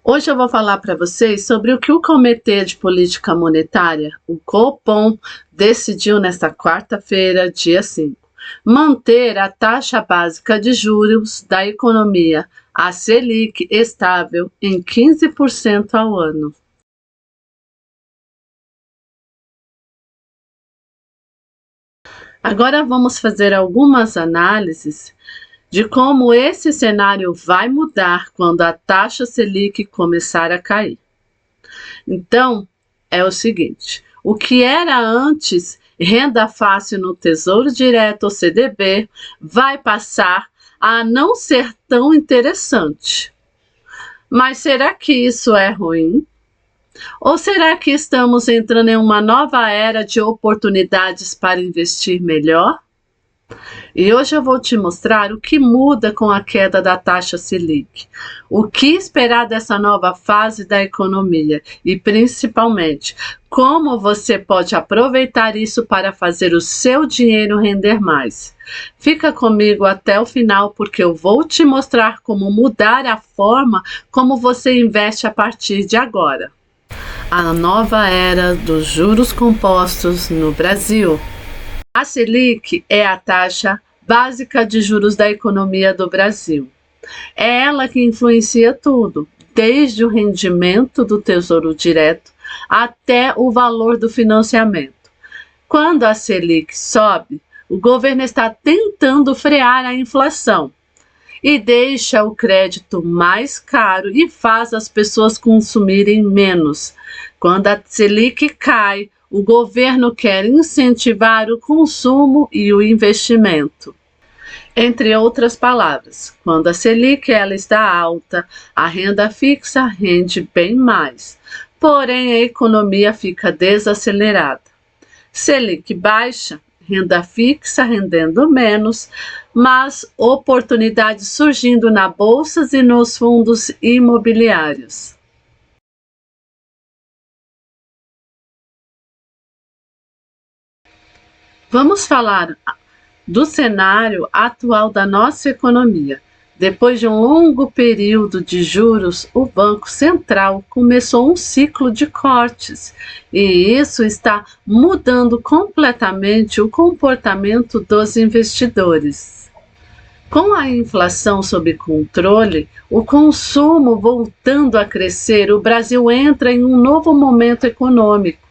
Hoje eu vou falar para vocês sobre o que o Comitê de Política Monetária, o Copom, decidiu nesta quarta-feira, dia 5. Manter a taxa básica de juros da economia, a Selic, estável em 15% ao ano. Agora vamos fazer algumas análises de como esse cenário vai mudar quando a taxa Selic começar a cair. Então, é o seguinte: o que era antes renda fácil no Tesouro Direto ou CDB vai passar a não ser tão interessante. Mas será que isso é ruim? Ou será que estamos entrando em uma nova era de oportunidades para investir melhor? E hoje eu vou te mostrar o que muda com a queda da taxa Selic, o que esperar dessa nova fase da economia e, principalmente, como você pode aproveitar isso para fazer o seu dinheiro render mais. Fica comigo até o final porque eu vou te mostrar como mudar a forma como você investe a partir de agora. A nova era dos juros compostos no Brasil. A Selic é a taxa básica de juros da economia do Brasil. É ela que influencia tudo, desde o rendimento do Tesouro Direto até o valor do financiamento. Quando a Selic sobe, o governo está tentando frear a inflação e deixa o crédito mais caro e faz as pessoas consumirem menos. Quando a Selic cai, o governo quer incentivar o consumo e o investimento. Entre outras palavras, quando a Selic ela está alta, a renda fixa rende bem mais, porém a economia fica desacelerada. Selic baixa, renda fixa rendendo menos, mas oportunidades surgindo na bolsa e nos fundos imobiliários. Vamos falar do cenário atual da nossa economia. Depois de um longo período de juros, o Banco Central começou um ciclo de cortes e isso está mudando completamente o comportamento dos investidores. Com a inflação sob controle, o consumo voltando a crescer, o Brasil entra em um novo momento econômico.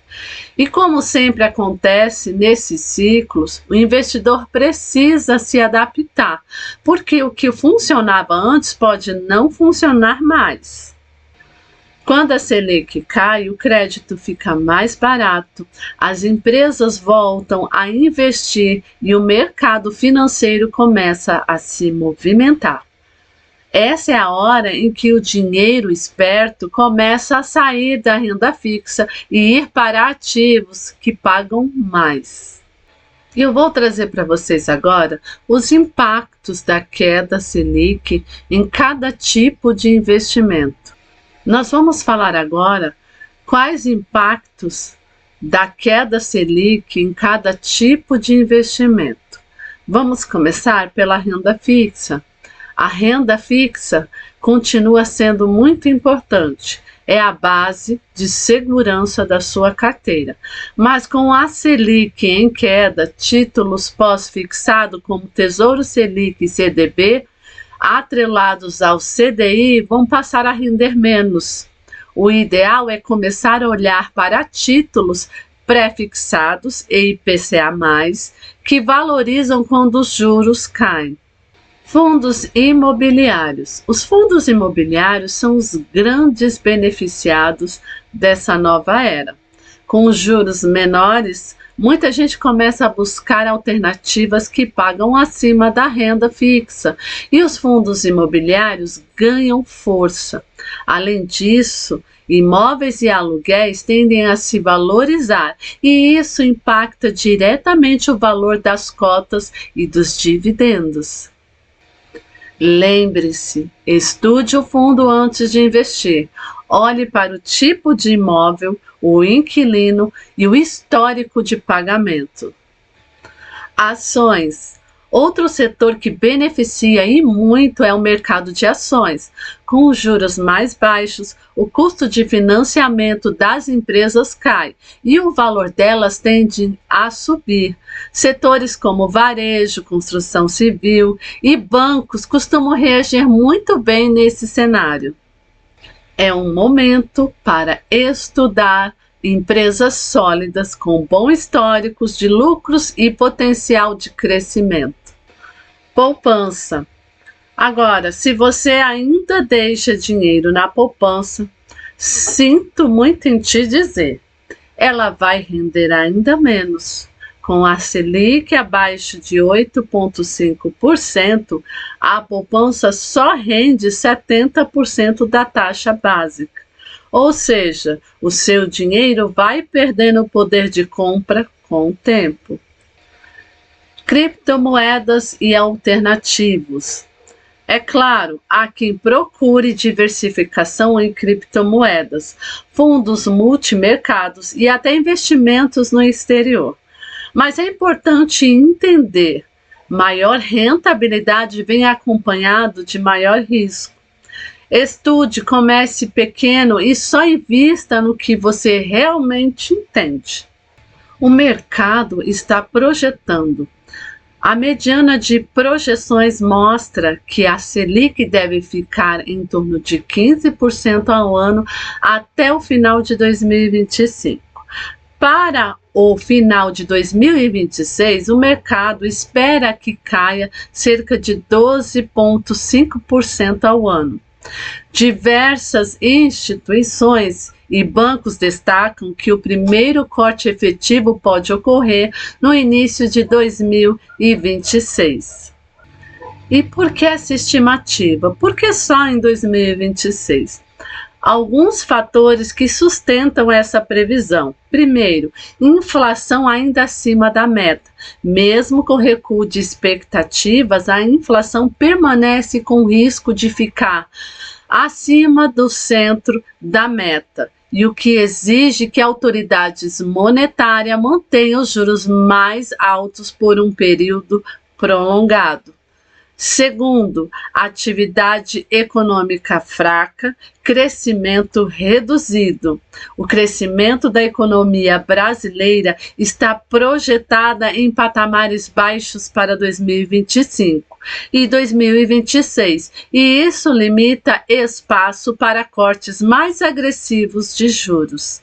E como sempre acontece nesses ciclos, o investidor precisa se adaptar, porque o que funcionava antes pode não funcionar mais. Quando a Selic cai, o crédito fica mais barato, as empresas voltam a investir e o mercado financeiro começa a se movimentar. Essa é a hora em que o dinheiro esperto começa a sair da renda fixa e ir para ativos que pagam mais. E eu vou trazer para vocês agora os impactos da queda Selic em cada tipo de investimento. Nós vamos falar agora quais impactos da queda Selic em cada tipo de investimento. Vamos começar pela renda fixa. A renda fixa continua sendo muito importante, é a base de segurança da sua carteira. Mas com a Selic em queda, títulos pós-fixado como Tesouro Selic e CDB, atrelados ao CDI, vão passar a render menos. O ideal é começar a olhar para títulos pré-fixados e IPCA+, que valorizam quando os juros caem. Fundos imobiliários. Os fundos imobiliários são os grandes beneficiados dessa nova era. Com os juros menores, muita gente começa a buscar alternativas que pagam acima da renda fixa e os fundos imobiliários ganham força. Além disso, imóveis e aluguéis tendem a se valorizar e isso impacta diretamente o valor das cotas e dos dividendos. Lembre-se, estude o fundo antes de investir. Olhe para o tipo de imóvel, o inquilino e o histórico de pagamento. Ações. Outro setor que beneficia e muito é o mercado de ações. Com os juros mais baixos, o custo de financiamento das empresas cai e o valor delas tende a subir. Setores como varejo, construção civil e bancos costumam reagir muito bem nesse cenário. É um momento para estudar empresas sólidas com bons históricos de lucros e potencial de crescimento. Poupança. Agora, se você ainda deixa dinheiro na poupança, sinto muito em te dizer, ela vai render ainda menos. Com a Selic abaixo de 8,5%, a poupança só rende 70% da taxa básica. Ou seja, o seu dinheiro vai perdendo o poder de compra com o tempo. Criptomoedas e alternativos. É claro, há quem procure diversificação em criptomoedas, fundos multimercados e até investimentos no exterior. Mas é importante entender, maior rentabilidade vem acompanhado de maior risco. Estude, comece pequeno e só invista no que você realmente entende. O mercado está projetando. A mediana de projeções mostra que a Selic deve ficar em torno de 15% ao ano até o final de 2025. Para o final de 2026, o mercado espera que caia cerca de 12,5% ao ano. Diversas instituições e bancos destacam que o primeiro corte efetivo pode ocorrer no início de 2026. E por que essa estimativa? Por que só em 2026? Alguns fatores que sustentam essa previsão. Primeiro, inflação ainda acima da meta. Mesmo com recuo de expectativas, a inflação permanece com risco de ficar acima do centro da meta, e o que exige que autoridades monetárias mantenham os juros mais altos por um período prolongado. Segundo, atividade econômica fraca, crescimento reduzido. O crescimento da economia brasileira está projetada em patamares baixos para 2025 e 2026, e isso limita espaço para cortes mais agressivos de juros.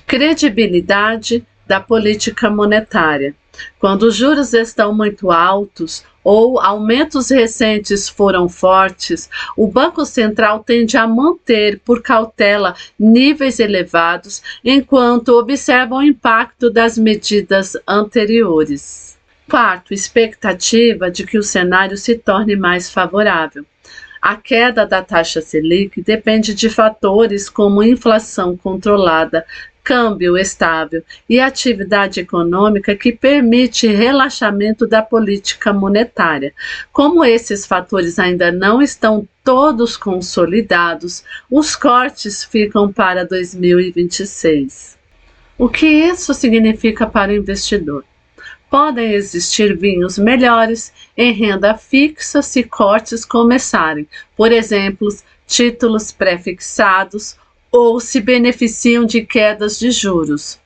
Credibilidade da política monetária. Quando os juros estão muito altos ou aumentos recentes foram fortes, o Banco Central tende a manter, por cautela, níveis elevados, enquanto observa o impacto das medidas anteriores. Quarto, expectativa de que o cenário se torne mais favorável. A queda da taxa Selic depende de fatores como inflação controlada, câmbio estável e atividade econômica que permite relaxamento da política monetária. Como esses fatores ainda não estão todos consolidados, os cortes ficam para 2026. O que isso significa para o investidor? Podem existir vinhos melhores em renda fixa se cortes começarem, por exemplo, títulos pré-fixados, ou se beneficiam de quedas de juros.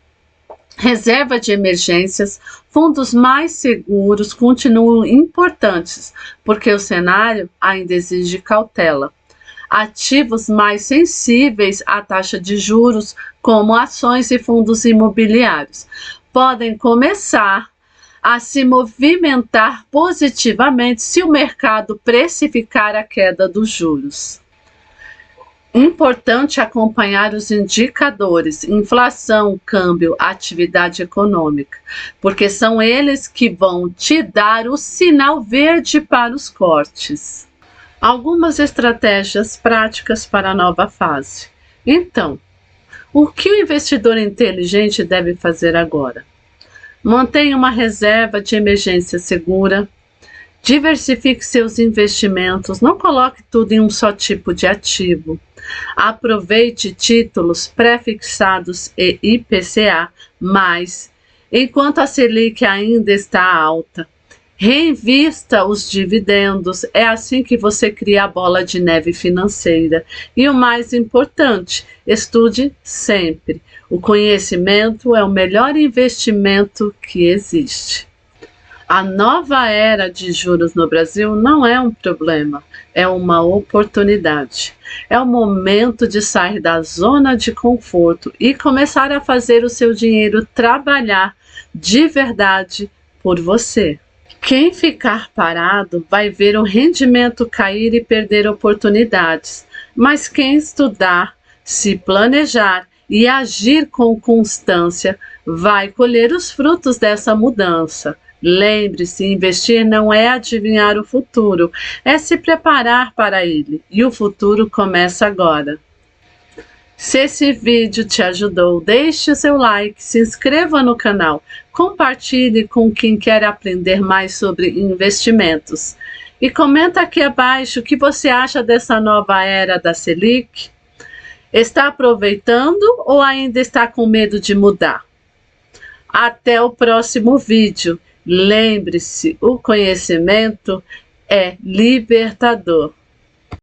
Reserva de emergências, fundos mais seguros continuam importantes, porque o cenário ainda exige cautela. Ativos mais sensíveis à taxa de juros, como ações e fundos imobiliários, podem começar a se movimentar positivamente se o mercado precificar a queda dos juros. Importante acompanhar os indicadores, inflação, câmbio, atividade econômica, porque são eles que vão te dar o sinal verde para os cortes. Algumas estratégias práticas para a nova fase. Então, o que o investidor inteligente deve fazer agora? Mantenha uma reserva de emergência segura. Diversifique seus investimentos, não coloque tudo em um só tipo de ativo. Aproveite títulos pré-fixados e IPCA+, enquanto a Selic ainda está alta. Reinvista os dividendos, é assim que você cria a bola de neve financeira. E o mais importante, estude sempre. O conhecimento é o melhor investimento que existe. A nova era de juros no Brasil não é um problema, é uma oportunidade. É o momento de sair da zona de conforto e começar a fazer o seu dinheiro trabalhar de verdade por você. Quem ficar parado vai ver o rendimento cair e perder oportunidades, mas quem estudar, se planejar e agir com constância vai colher os frutos dessa mudança. Lembre-se, investir não é adivinhar o futuro, é se preparar para ele, e o futuro começa agora. Se esse vídeo te ajudou, deixe o seu like, se inscreva no canal, compartilhe com quem quer aprender mais sobre investimentos. E comenta aqui abaixo o que você acha dessa nova era da Selic. Está aproveitando ou ainda está com medo de mudar? Até o próximo vídeo. Lembre-se, o conhecimento é libertador.